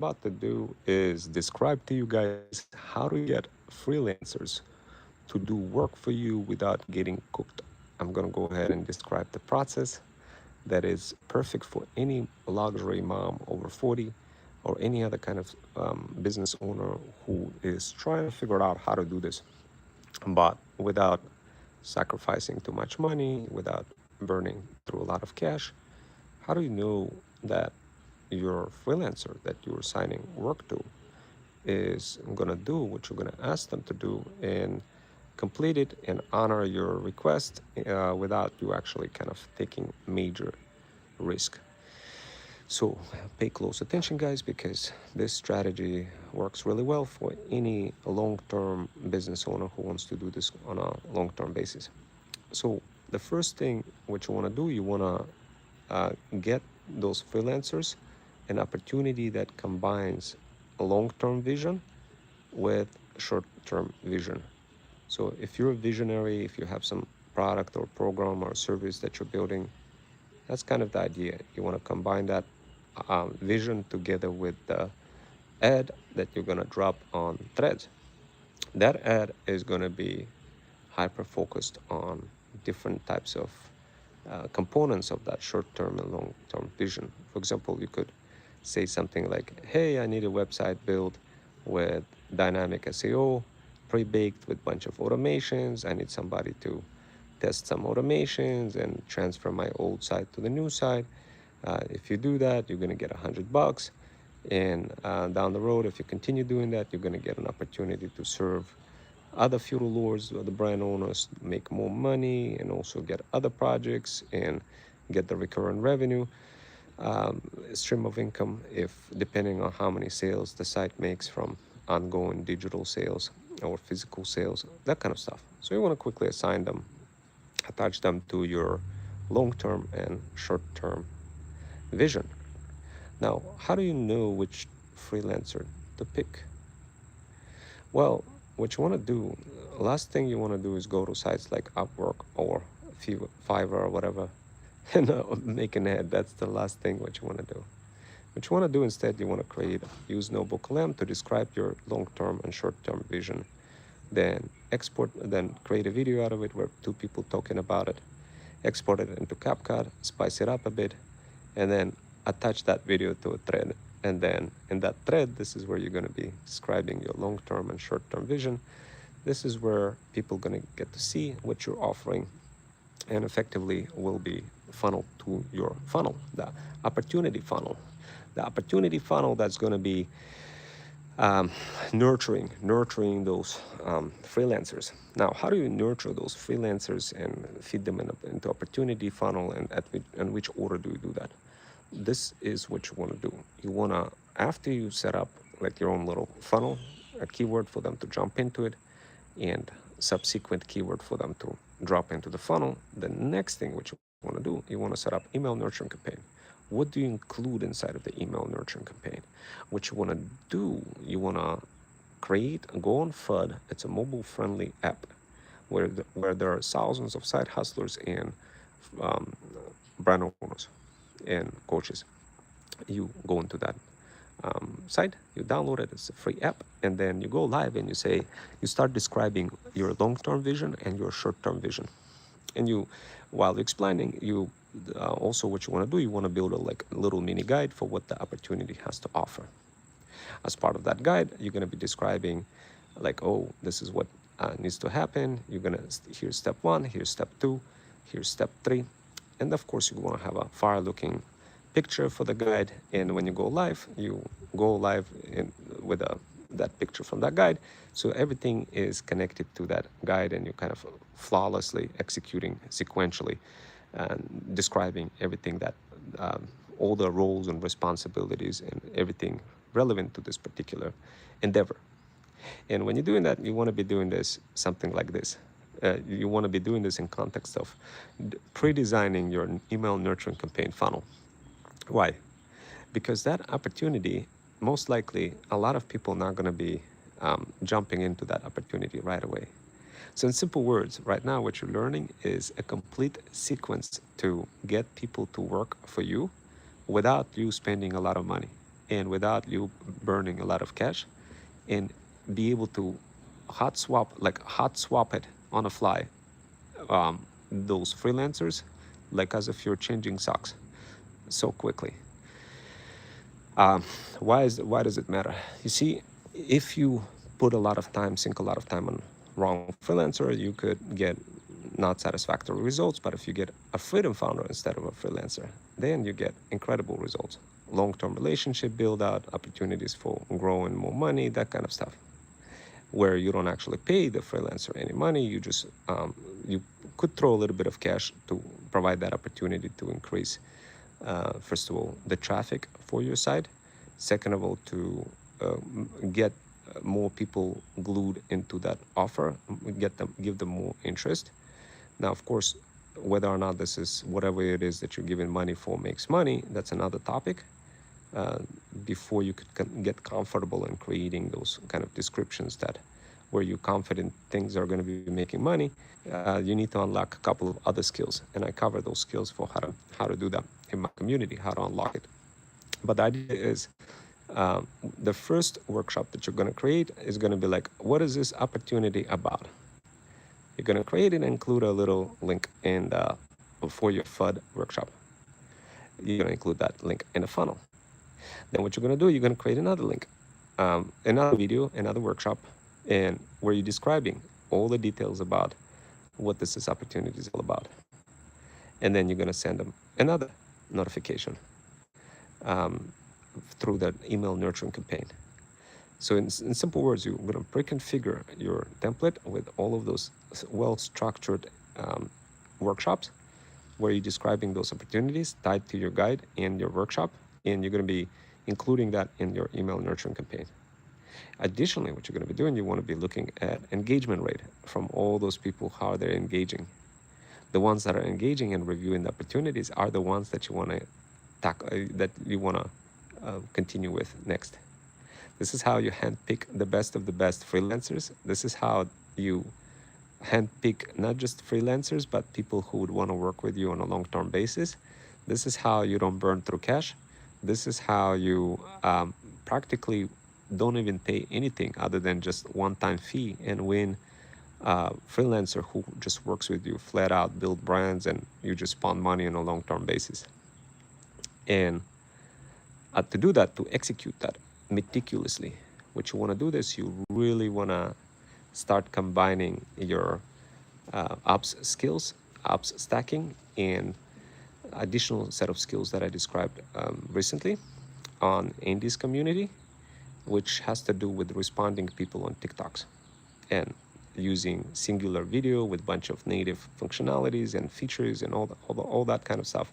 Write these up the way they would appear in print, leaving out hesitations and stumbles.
about to do is describe to you guys how to get freelancers to do work for you without getting cooked. I'm going to go ahead and describe the process that is perfect for any luxury mom over 40 or any other kind of business owner who is trying to figure out how to do this, but without sacrificing too much money, without burning through a lot of cash. How do you know that your freelancer that you're signing work to is going to do what you're going to ask them to do and complete it and honor your request without you actually kind of taking major risk? So pay close attention, guys, because this strategy works really well for any long-term business owner who wants to do this on a long-term basis. So the first thing what you want to do, you want to get those freelancers an opportunity that combines a long-term vision with short-term vision. So if you're a visionary, if you have some product or program or service that you're building, that's kind of the idea. You want to combine that vision together with the ad that you're going to drop on threads. That ad is going to be hyper focused on different types of components of that short-term and long-term vision. For example, you could say something like, hey, I need a website built with dynamic SEO, pre-baked with a bunch of automations. I need somebody to test some automations and transfer my old site to the new site. If you do that, you're going to get $100. And down the road, if you continue doing that, you're going to get an opportunity to serve other feudal lords or the brand owners, make more money, and also get other projects and get the recurrent revenue stream of income, if depending on how many sales the site makes from ongoing digital sales or physical sales, that kind of stuff. So you want to quickly assign them, attach them to your long-term and short-term vision. Now, how do you know which freelancer to pick? Well, what you want to do, last thing you want to do is go to sites like Upwork or Fiverr or whatever and make an ad. That's the last thing what you want to do. What you want to do instead, you want to use Notebook LM to describe your long-term and short-term vision. Then create a video out of it where two people talking about it. Export it into CapCut, spice it up a bit, and then attach that video to a thread. And then in that thread, this is where you're going to be describing your long-term and short-term vision. This is where people are going to get to see what you're offering and effectively will be funneled to your funnel, the opportunity funnel. The opportunity funnel that's going to be um, nurturing those freelancers. Now, how do you nurture those freelancers and feed them into opportunity funnel, and in which order do you do that? This is what you want to do. You want to, after you set up like your own little funnel, a keyword for them to jump into it, and subsequent keyword for them to drop into the funnel, the next thing which you want to do, you want to set up email nurturing campaign. What do you include inside of the email nurturing campaign? What you want to do, you want to go on FUD. It's a mobile friendly app where there are thousands of side hustlers and um, brand owners and coaches. You go into that site, you download it, it's a free app, and then you go live and you start describing your long-term vision and your short-term vision. And while explaining, also what you want to do, you want to build a little mini guide for what the opportunity has to offer. As part of that guide, you're going to be describing like, oh, this is what needs to happen. You're going to, here's step one, here's step two, here's step three. And of course, you want to have a far looking picture for the guide. And when you go live with that picture from that guide. So everything is connected to that guide, and you're kind of flawlessly executing sequentially and describing everything that all the roles and responsibilities and everything relevant to this particular endeavor. And when you're doing that, you want to be doing this something like this. You want to be doing this in context of pre-designing your email nurturing campaign funnel. Why? Because that opportunity, most likely, a lot of people are not going to be jumping into that opportunity right away. So in simple words, right now what you're learning is a complete sequence to get people to work for you without you spending a lot of money. and without you burning a lot of cash, and be able to hot swap it on the fly, those freelancers, like as if you're changing socks so quickly. Why does it matter? You see, if you put a lot of time, sink a lot of time on wrong freelancer, you could get not satisfactory results. But if you get a freedom founder instead of a freelancer, then you get incredible results. Long-term relationship build out, opportunities for growing more money, that kind of stuff. Where you don't actually pay the freelancer any money, you just you could throw a little bit of cash to provide that opportunity to increase, first of all, the traffic for your site. Second of all, to get more people glued into that offer, give them more interest. Now, of course, whether or not this is whatever it is that you're giving money for makes money, that's another topic. uh, Before you could get comfortable in creating those kind of descriptions that where you're confident things are going to be making money, you need to unlock a couple of other skills, and I cover those skills for how to do that in my community, how to unlock it. But the idea is, the first workshop that you're going to create is going to be like, what is this opportunity about? You're going to create and include a little link in for your FUD workshop. You're going to include that link in the funnel. Then what you're going to do, you're going to create another link, another video, another workshop, and where you're describing all the details about what this opportunity is all about. And then you're going to send them another notification through that email nurturing campaign. So in simple words, you're going to pre-configure your template with all of those well-structured workshops where you're describing those opportunities tied to your guide and your workshop, and you're going to be including that in your email nurturing campaign. Additionally, what you're going to be doing, you want to be looking at engagement rate from all those people, how they're engaging. The ones that are engaging and reviewing the opportunities are the ones that you want to continue with next. This is how you handpick the best of the best freelancers. This is how you handpick not just freelancers, but people who would want to work with you on a long-term basis. This is how you don't burn through cash. This is how you practically don't even pay anything other than just one-time fee and win a freelancer who just works with you flat out, build brands, and you just spawn money on a long-term basis. And to do that, to execute that meticulously, what you want to do is you really want to start combining your ops skills, ops stacking, and additional set of skills that I described recently on Andy's community, which has to do with responding to people on TikToks and using singular video with a bunch of native functionalities and features and all that kind of stuff.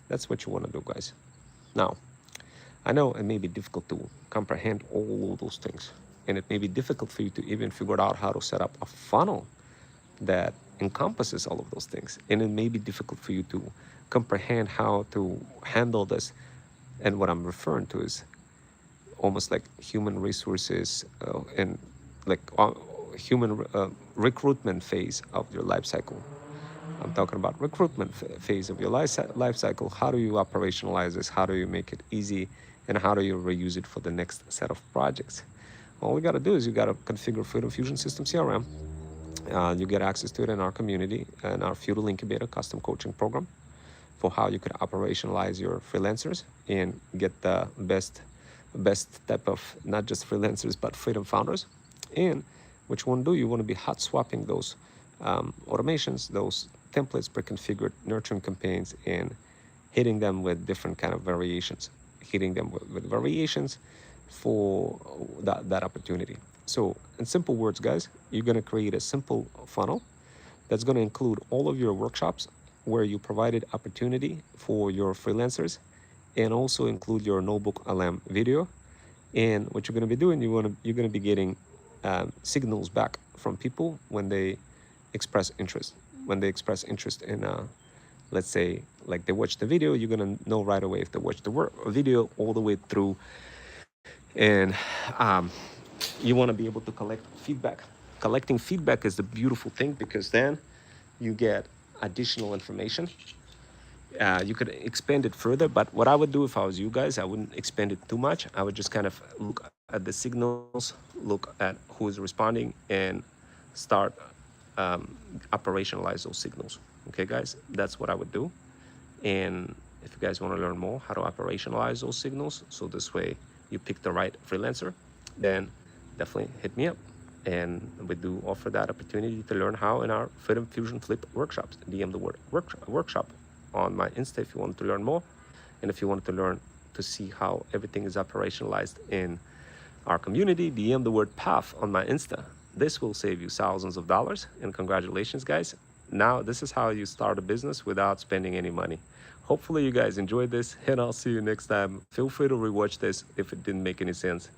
That's what you want to do, guys. Now, I know it may be difficult to comprehend all of those things, and it may be difficult for you to even figure out how to set up a funnel that encompasses all of those things. And it may be difficult for you to comprehend how to handle this. And what I'm referring to is almost like human resources and like human recruitment phase of your life cycle. I'm talking about recruitment phase of your life cycle. How do you operationalize this? How do you make it easy? And how do you reuse it for the next set of projects? All we got to do is you got to configure Freedom Fusion System CRM. You get access to it in our community and our Feudal Incubator custom coaching program for how you could operationalize your freelancers and get the best type of not just freelancers but freedom founders. And what you want to do, you want to be hot swapping those automations, those templates, pre-configured nurturing campaigns, and hitting them with different kind of variations, hitting them with variations for that opportunity. So in simple words, guys, you're going to create a simple funnel that's going to include all of your workshops where you provided opportunity for your freelancers, and also include your notebook LM video. And what you're going to be doing, you're going to be getting signals back from people when they express interest. When they express interest in, let's say, like they watch the video, you're going to know right away if they watch the video all the way through. And you want to be able to collect feedback. Collecting feedback is the beautiful thing, because then you get additional information You could expand it further, but what I would do if I was you guys, I wouldn't expand it too much. I would just kind of look at the signals, look at who is responding, and start operationalize those signals. Okay, guys, that's what I would do. And if you guys want to learn more how to operationalize those signals, so this way you pick the right freelancer, then definitely hit me up. And we do offer that opportunity to learn how in our Fit and Fusion Flip workshops. DM the word workshop on my Insta if you want to learn more. And if you want to learn to see how everything is operationalized in our community, DM the word path on my Insta. This will save you thousands of dollars. And congratulations, guys. Now, this is how you start a business without spending any money. Hopefully, you guys enjoyed this, and I'll see you next time. Feel free to rewatch this if it didn't make any sense.